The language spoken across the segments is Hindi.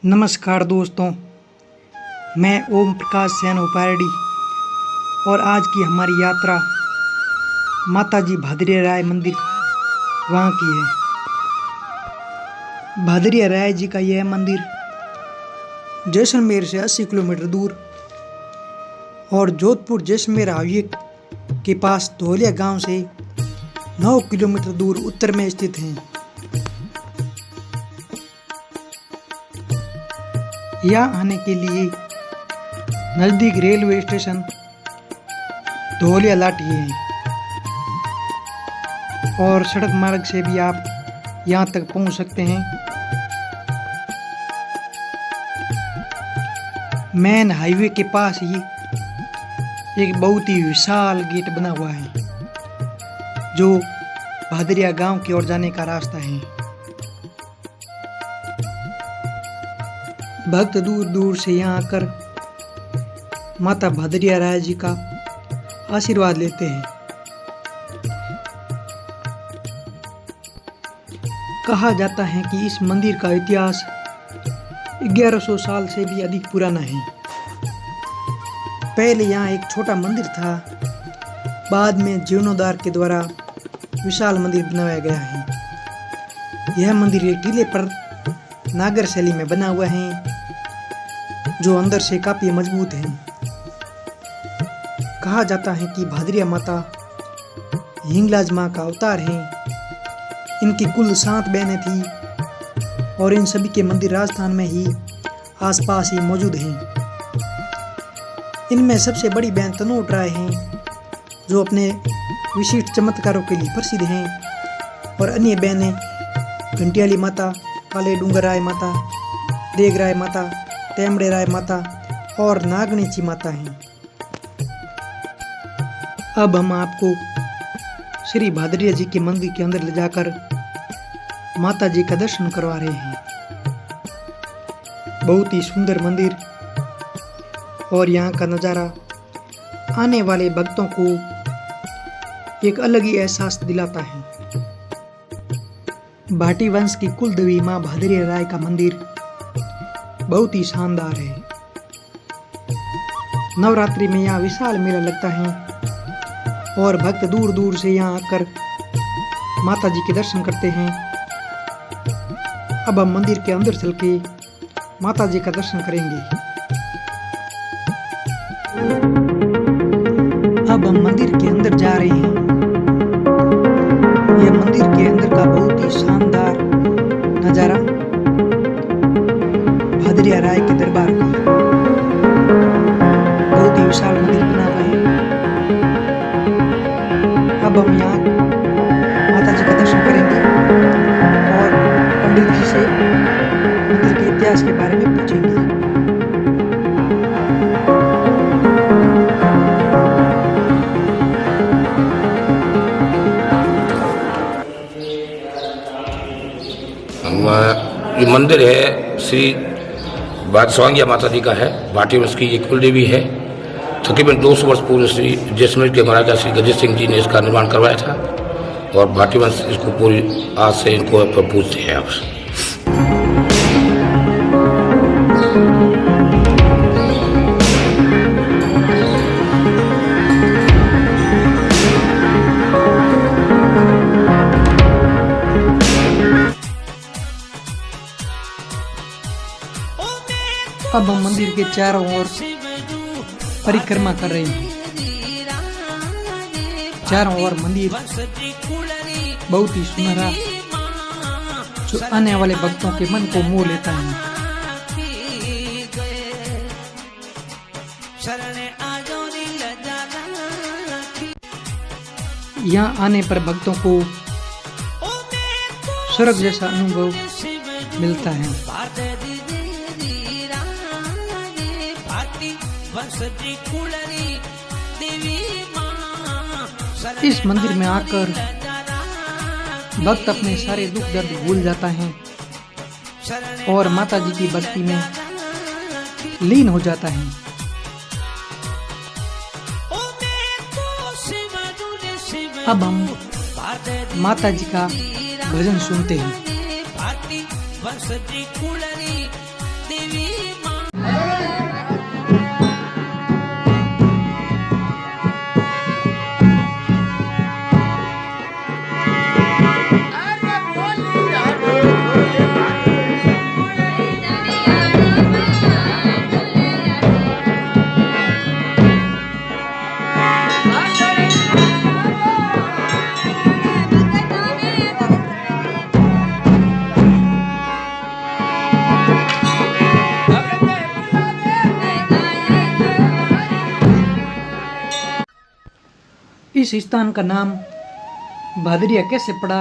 नमस्कार दोस्तों, मैं ओम प्रकाश सैन उपारडी और आज की हमारी यात्रा माताजी भादरिया राय मंदिर वहाँ की है। भादरिया राय जी का यह मंदिर जैसलमेर से 80 किलोमीटर दूर और जोधपुर जैसलमेर हाईवे के पास धोलिया गांव से 9 किलोमीटर दूर उत्तर में स्थित है। यहाँ आने के लिए नज़दीक रेलवे स्टेशन धोलिया लाठी है और सड़क मार्ग से भी आप यहाँ तक पहुँच सकते हैं। मेन हाईवे के पास ही एक बहुत ही विशाल गेट बना हुआ है जो भादरिया गांव की ओर जाने का रास्ता है। भक्त दूर दूर से यहाँ आकर माता भादरिया राय जी का आशीर्वाद लेते हैं। कहा जाता है कि इस मंदिर का इतिहास 1100 साल से भी अधिक पुराना है। पहले यहाँ एक छोटा मंदिर था, बाद में जीर्णोद्धार के द्वारा विशाल मंदिर बनाया गया है। यह मंदिर एक टीले पर नागर शैली में बना हुआ है जो अंदर से काफी मजबूत है। कहा जाता है कि भादरिया माता हिंगलाज माँ का अवतार है। इनकी कुल 7 बहनें थी और इन सभी के मंदिर राजस्थान में ही आसपास ही मौजूद हैं। इनमें सबसे बड़ी बहन तनोट राय हैं जो अपने विशिष्ट चमत्कारों के लिए प्रसिद्ध हैं और अन्य बहनें घंटियाली माता, काले डूंगर राय माता, देग राय माता, तेमड़े राय माता और नागणीची माता हैं। अब हम आपको श्री भादरिया जी के मंदिर के अंदर ले जाकर माता जी का दर्शन करवा रहे हैं। बहुत ही सुंदर मंदिर और यहाँ का नज़ारा आने वाले भक्तों को एक अलग ही एहसास दिलाता है। भाटी वंश की कुल देवी माँ भादरिया राय का मंदिर बहुत ही शानदार है। नवरात्रि में यहाँ विशाल मेला लगता है और भक्त दूर दूर से यहाँ आकर माता जी के दर्शन करते हैं। अब हम मंदिर के अंदर चल के माता जी का दर्शन करेंगे। अब हम मंदिर के अंदर जा रहे हैं। यह मंदिर के अंदर का बहुत ही शानदार नज़ारा भादरिया राय के दरबार का। बहुत ही विशाल मंदिर बना हुआ है। अब हम यहाँ माता जी का दर्शन करेंगे और पंडित जी से मंदिर के इतिहास के बारे में पूछेंगे। ये मंदिर है श्री बादशाहिया माता जी का है। भाटी वंश की ये कुल देवी है। तकरीबन 200 वर्ष पूर्व श्री जैसलमेर के महाराजा श्री गजत सिंह जी ने इसका निर्माण करवाया था और भाटी वंश इसको पूरी आज से इनको पूजते हैं। अब हम मंदिर के चारों ओर परिक्रमा कर रहे हैं। चारों ओर मंदिर बहुत ही सुनहरा जो आने वाले भक्तों के मन को मोह लेता है। यहाँ आने पर भक्तों को स्वर्ग जैसा अनुभव मिलता है। इस मंदिर में आकर भक्त अपने सारे दुख दर्द भूल जाता है और माता जी की भक्ति में लीन हो जाता है। अब हम माता जी का भजन सुनते हैं। इस स्थान का नाम भादरिया कैसे पड़ा,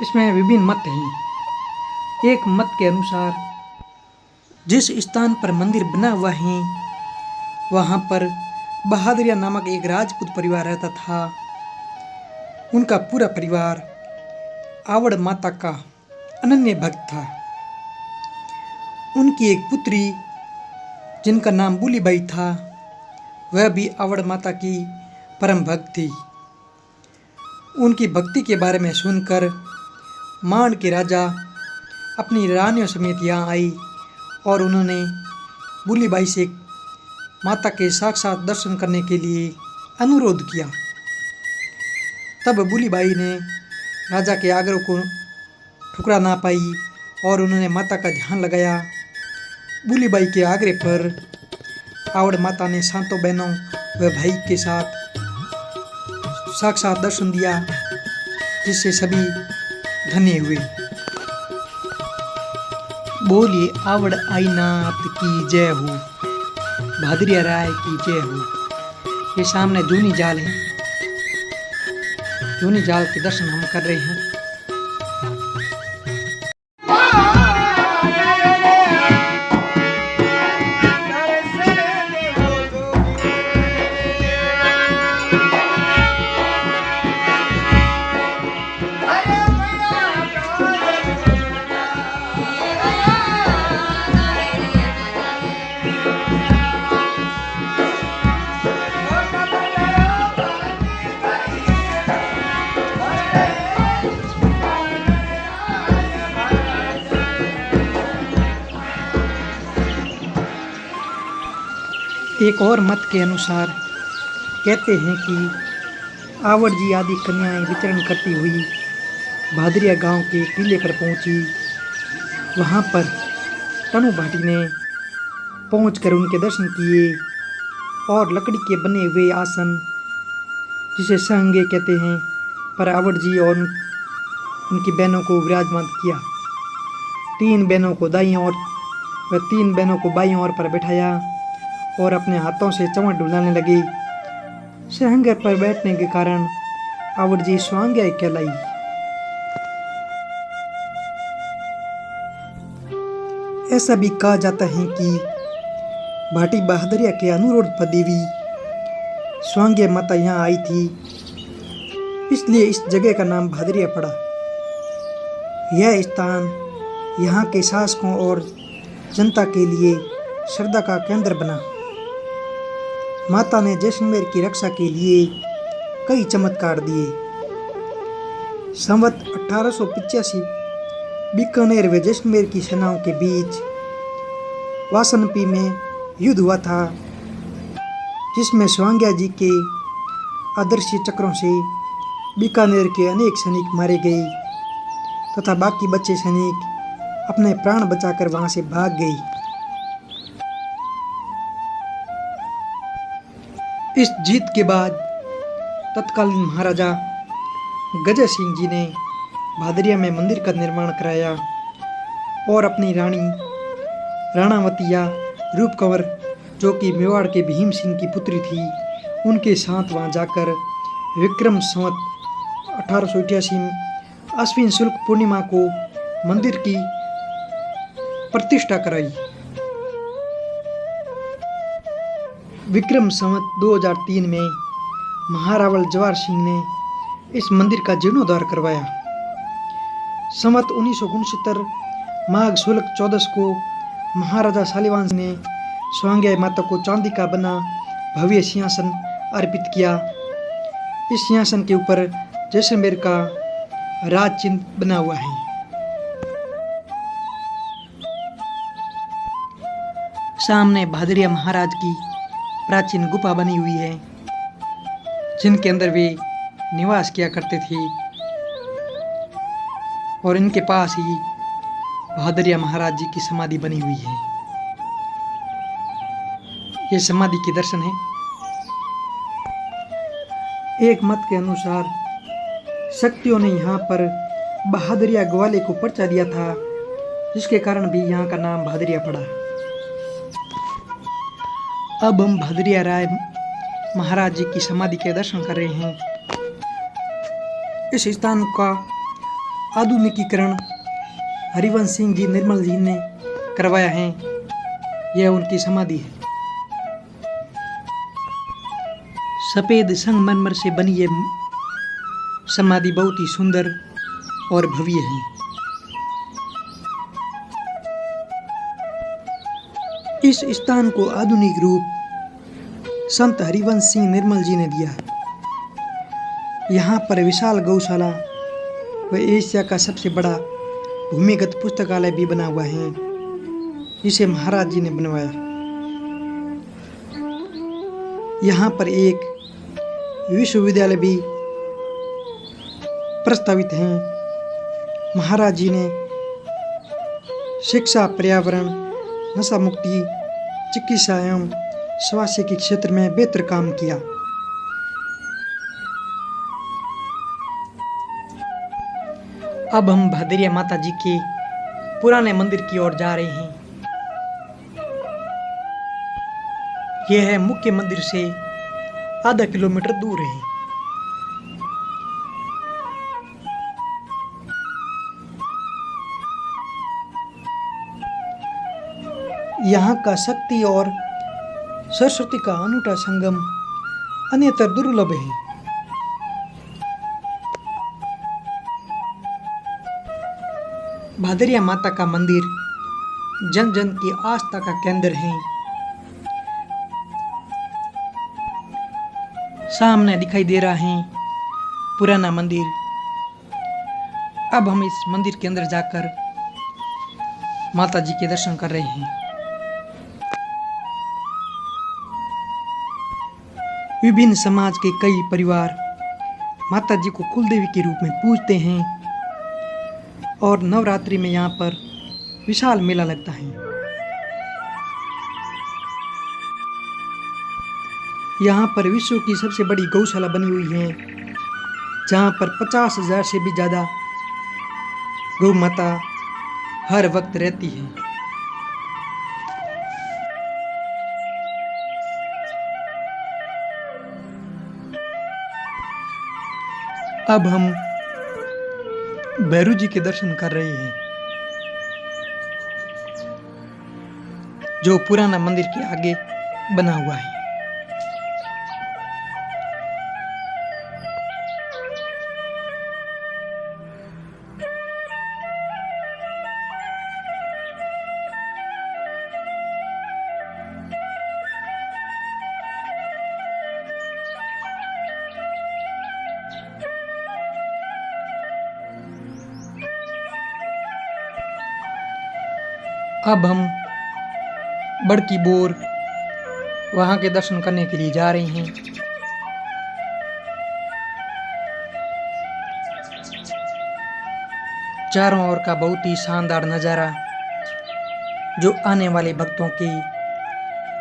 इसमें विभिन्न मत हैं। एक मत के अनुसार जिस स्थान पर मंदिर बना हुआ है वहाँ पर बहादुरिया नामक एक राजपूत परिवार रहता था। उनका पूरा परिवार आवड़ माता का अनन्य भक्त था। उनकी एक पुत्री जिनका नाम बुलीबाई था, वह भी आवड़ माता की परम भक्त थी। उनकी भक्ति के बारे में सुनकर मांड के राजा अपनी रानियों समेत यहाँ आई और उन्होंने बुलीबाई से माता के साक्षात दर्शन करने के लिए अनुरोध किया। तब बुलीबाई ने राजा के आग्रह को ठुकरा ना पाई और उन्होंने माता का ध्यान लगाया। बुलीबाई के आग्रह पर आवड़ माता ने सातों बहनों व भाई के साथ साक्षात दर्शन दिया, जिससे सभी धन्य हुए। बोलिए आवड़ आईनाथ की जय हो, भादरिया राय की जय हो। ये सामने जूनी जाल है, जूनी जाल के दर्शन हम कर रहे हैं। एक और मत के अनुसार कहते हैं कि आवड़ जी आदि कन्याएं विचरण करती हुई भादरिया गांव के टीले पर पहुंची। वहां पर तनु भाटी ने पहुंचकर उनके दर्शन किए और लकड़ी के बने हुए आसन, जिसे सहंगे कहते हैं, पर आवड़ जी और उनकी बहनों को विराजमान किया। 3 बहनों को दाईं ओर व 3 बहनों को बाईं ओर पर बैठाया और अपने हाथों से चमट डुलाने लगी। सहंगर पर बैठने के कारण आवड़ जी स्वांग्या कहलाई। ऐसा भी कहा जाता है कि भाटी बहादुरिया के अनुरोध पर देवी स्वांग्या माता यहाँ आई थी, इसलिए इस जगह का नाम भादरिया पड़ा। यह स्थान यहाँ के शासकों और जनता के लिए श्रद्धा का केंद्र बना। माता ने जैसलमेर की रक्षा के लिए कई चमत्कार दिए। संवत 1885 बीकानेर व जैसलमेर की सेनाओं के बीच वासनपी में युद्ध हुआ था, जिसमें स्वांग्या जी के आदर्शी चक्रों से बीकानेर के अनेक सैनिक मारे गए तथा बाकी बचे सैनिक अपने प्राण बचाकर वहां से भाग गए। इस जीत के बाद तत्कालीन महाराजा गजय सिंह जी ने भादरिया में मंदिर का निर्माण कराया और अपनी रानी राणावतिया रूप कंवर, जो कि मेवाड़ के भीम सिंह की पुत्री थी, उनके साथ वहां जाकर विक्रम संवत 1888 अश्विन शुक्ल पूर्णिमा को मंदिर की प्रतिष्ठा कराई। विक्रम संवत 2003 में महारावल जवाहर सिंह ने इस मंदिर का जीर्णोद्धार करवाया। संवत 1969 माघ शुक्ल 14 को महाराजा शालिवाहन ने स्वांग्या माता को चांदी का बना भव्य सिंहासन अर्पित किया। इस सिंहासन के ऊपर जैसलमेर का राज चिन्ह बना हुआ है। सामने भादरिया महाराज की प्राचीन गुफा बनी हुई है, जिनके अंदर वे निवास किया करते थे, और इनके पास ही भादरिया महाराज जी की समाधि बनी हुई है। ये समाधि के दर्शन है। एक मत के अनुसार शक्तियों ने यहाँ पर बहादुरिया ग्वाले को पर्चा दिया था, जिसके कारण भी यहाँ का नाम भादरिया पड़ा। अब हम भादरिया राय महाराज जी की समाधि के दर्शन कर रहे हैं। इस स्थान का आधुनिकीकरण हरिवंश सिंह जी निर्मल जी ने करवाया है। यह उनकी समाधि है। सफेद संगमरमर से बनी ये समाधि बहुत ही सुंदर और भव्य है। इस स्थान को आधुनिक रूप संत हरिवंश सिंह निर्मल जी ने दिया। यहाँ पर विशाल गौशाला व एशिया का सबसे बड़ा भूमिगत पुस्तकालय भी बना हुआ है, जिसे महाराज जी ने बनवाया। यहाँ पर एक विश्वविद्यालय भी प्रस्तावित है। महाराज जी ने शिक्षा, पर्यावरण, नशा मुक्ति, चिकित्सा एवं स्वास्थ्य के क्षेत्र में बेहतर काम किया। अब हम भादरिया माता जी के पुराने मंदिर की ओर जा रहे हैं। यह है मुख्य मंदिर से आधा किलोमीटर दूर है। यहाँ का शक्ति और सरस्वती का अनूठा संगम अन्यत्र दुर्लभ है। भादरिया माता का मंदिर जन जन की आस्था का केंद्र है। सामने दिखाई दे रहा है पुराना मंदिर। अब हम इस मंदिर के अंदर जाकर माता जी के दर्शन कर रहे हैं। विभिन्न समाज के कई परिवार माता जी को कुलदेवी के रूप में पूजते हैं और नवरात्रि में यहाँ पर विशाल मेला लगता है। यहाँ पर विश्व की सबसे बड़ी गौशाला बनी हुई है, जहाँ पर 50,000 से भी ज़्यादा गौ माता हर वक्त रहती है। अब हम भैरू जी के दर्शन कर रहे हैं, जो पुराना मंदिर के आगे बना हुआ है। अब हम बड़की बोर वहाँ के दर्शन करने के लिए जा रहे हैं। चारों ओर का बहुत ही शानदार नज़ारा जो आने वाले भक्तों के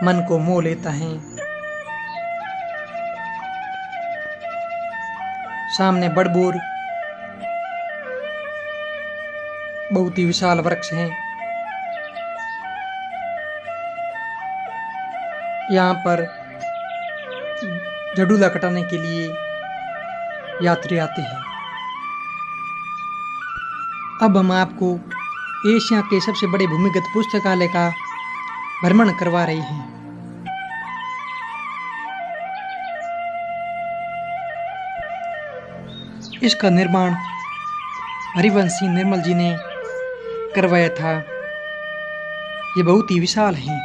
मन को मोह लेता है। सामने बड़बोर बहुत ही विशाल वृक्ष हैं। यहाँ पर झडूला कटाने के लिए यात्री आते हैं। अब हम आपको एशिया के सबसे बड़े भूमिगत पुस्तकालय का भ्रमण करवा रहे हैं। इसका निर्माण हरिवंश सिंह निर्मल जी ने करवाया था। ये बहुत ही विशाल है।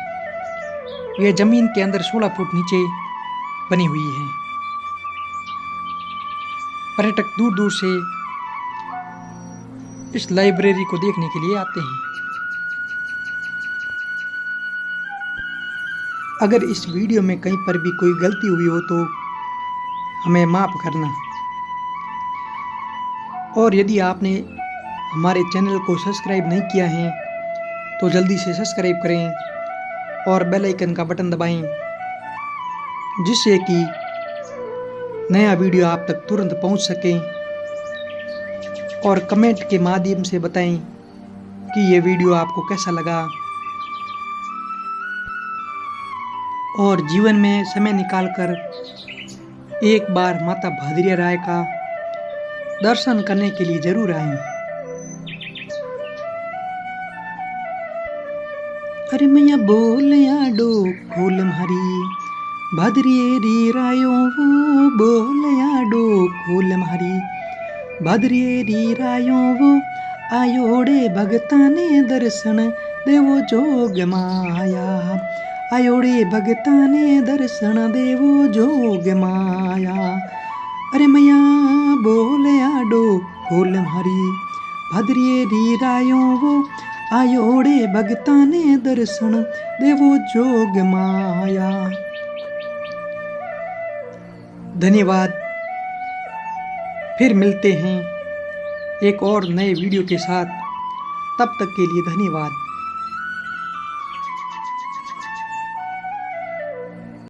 यह जमीन के अंदर 16 फुट नीचे बनी हुई है। पर्यटक दूर दूर से इस लाइब्रेरी को देखने के लिए आते हैं। अगर इस वीडियो में कहीं पर भी कोई गलती हुई हो तो हमें माफ करना। और यदि आपने हमारे चैनल को सब्सक्राइब नहीं किया है तो जल्दी से सब्सक्राइब करें और बेल आइकन का बटन दबाएं, जिससे कि नया वीडियो आप तक तुरंत पहुंच सके। और कमेंट के माध्यम से बताएं कि ये वीडियो आपको कैसा लगा। और जीवन में समय निकालकर एक बार माता भादरिया राय का दर्शन करने के लिए जरूर आएं। अरे मैया बोल आडो खोल म्हारी भादरिये री रायो वो बोल आडो खोल म्हारी भादरिये री रायो वो आयोड़े भगताने दर्शन देवो जोग माया आयोड़े भगताने दर्शन देवो जोग माया। अरे मैया बोल आडो खोल म्हारी भादरिये री रायो वो आयोड़े भगताने दर्शन देवो जोग माया। धन्यवाद। फिर मिलते हैं एक और नए वीडियो के साथ। तब तक के लिए धन्यवाद।